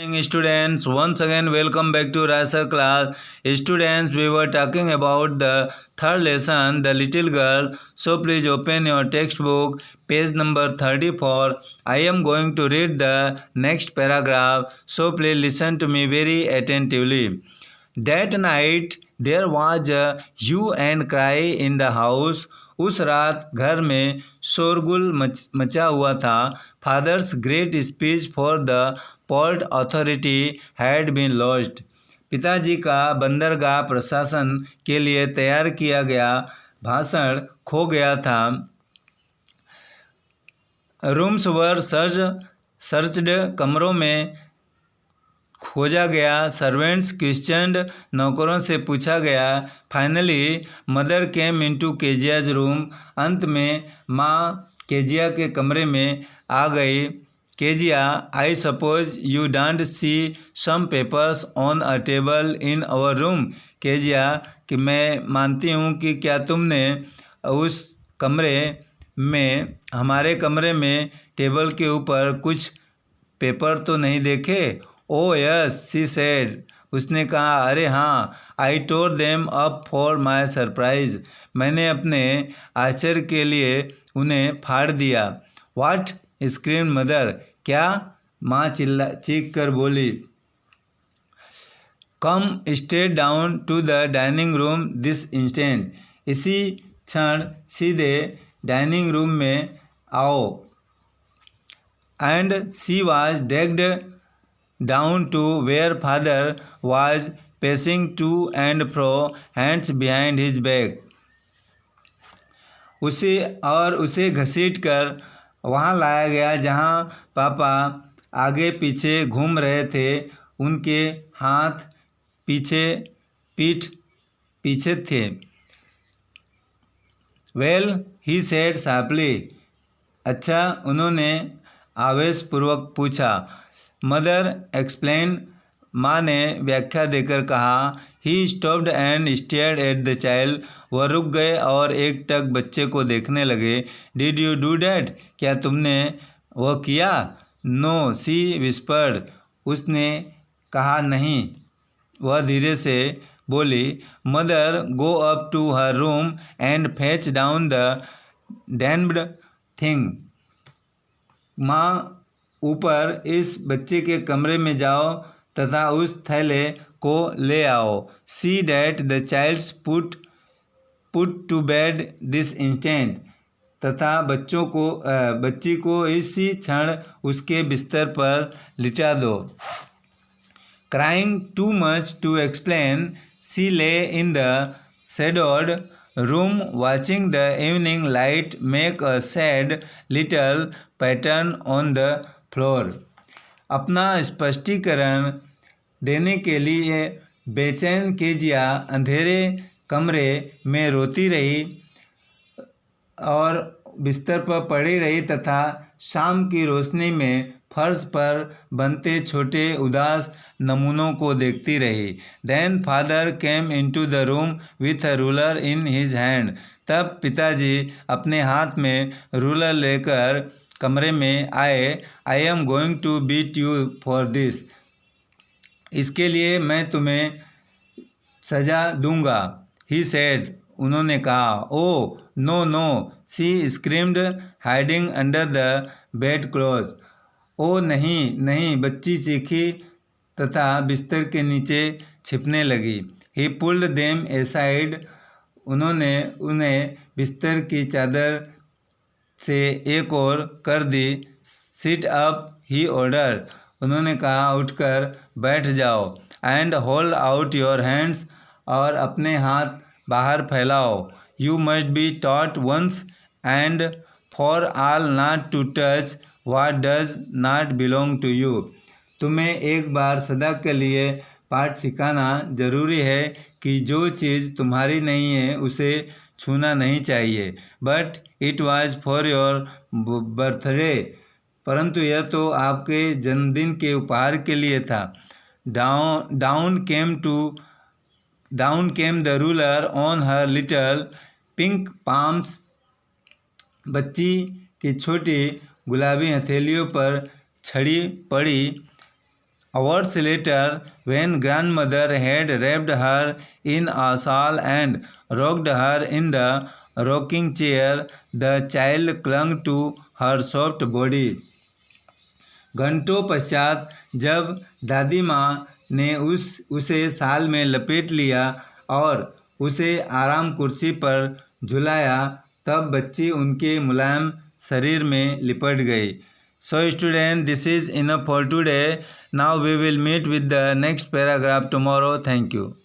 Morning students, once again welcome back to Rasa class. Students, we were talking about the third lesson, the little girl. So please open your textbook, page number 34. I am going to read the next paragraph, so please listen to me very attentively. That night there was a hue and cry in the house. उस रात घर में शोरगुल मचा हुआ था. Father's great speech for the port authority had been lost. पिताजी का बंदरगाह प्रशासन के लिए तैयार किया गया भाषण खो गया था. रूम्स वर सर्च्ड, कमरों में खोजा गया. सर्वेंट्स क्वेश्चनड, नौकरों से पूछा गया. Finally mother came into Kezia's room. अंत में माँ केजिया के कमरे में आ गई. Kezia, I suppose you don't see some papers on a table in our room. Kezia, कि मैं मानती हूँ कि क्या तुमने उस कमरे में हमारे कमरे में टेबल के ऊपर कुछ पेपर तो नहीं देखे. ओ यस, सी सेड, उसने कहा. अरे हाँ. I tore them up for my surprise, मैंने अपने आश्चर्य के लिए उन्हें फाड़ दिया. व्हाट, स्क्रीम मदर, क्या, माँ चीख कर बोली. Come stay down to the dining room this instant, इसी क्षण सीधे डाइनिंग रूम में आओ. And she was dragged down to where father was pacing to and fro, hands behind his back. उसे घसीट कर वहाँ लाया गया जहाँ पापा आगे पीछे घूम रहे थे. उनके हाथ पीठ पीछे थे. Well, he said sharply. अच्छा, उन्होंने आवेशपूर्वक पूछा. मदर एक्सप्लेन, माँ ने व्याख्या देकर कहा. He stopped and stared at the child, वह रुक गए और एक टक बच्चे को देखने लगे. डिड यू डू डैट, क्या तुमने वह किया. नो, सी विस्पर्ड, उसने कहा. नहीं, वह धीरे से बोली. Mother, go up to her room and fetch down the damned thing. माँ, ऊपर इस बच्चे के कमरे में जाओ तथा उस थैले को ले आओ. See that the child's put to bed this instant, तथा बच्ची को इसी क्षण उसके बिस्तर पर लिटा दो. Crying too much to explain, she lay in the shadowed room watching the evening light make a sad little pattern on the floor. अपना स्पष्टीकरण देने के लिए बेचैन केजिया अंधेरे कमरे में रोती रही और बिस्तर पर पड़ी रही तथा शाम की रोशनी में फर्श पर बनते छोटे उदास नमूनों को देखती रही. Then father came into the room with a ruler in his hand. तब पिताजी अपने हाथ में रूलर लेकर कमरे में आए. I am going to beat you for this, इसके लिए मैं तुम्हें सजा दूंगा. ही सेड, उन्होंने कहा. Oh no no, she screamed hiding under the bed cloth. ओ नहीं नहीं, बच्ची चीखी तथा बिस्तर के नीचे छिपने लगी. ही पुल्ड देम एसाइड, उन्होंने उन्हें बिस्तर की चादर से एक और कर दी. सिट अप, ही ऑर्डर, उन्होंने कहा. उठकर बैठ जाओ. And hold out your hands, और अपने हाथ बाहर फैलाओ. You must be taught once and for all not to touch what does not belong to you. तुम्हें एक बार सदा के लिए पाठ सिखाना जरूरी है कि जो चीज़ तुम्हारी नहीं है उसे छूना नहीं चाहिए. But it was for your birthday, परंतु यह तो आपके जन्मदिन के उपहार के लिए था. Down came the ruler on her little pink palms, बच्ची की छोटी गुलाबी हथेलियों पर छड़ी पड़ी. Hours later, when grandmother had wrapped her in a shawl and rocked her in the rocking chair, the child clung to her soft body. घंटों पश्चात जब दादी माँ ने उसे साल में लपेट लिया और उसे आराम कुर्सी पर झुलाया, तब बच्ची उनके मुलायम शरीर में लिपट गई. So student, this is enough for today. Now we will meet with the next paragraph tomorrow. Thank you.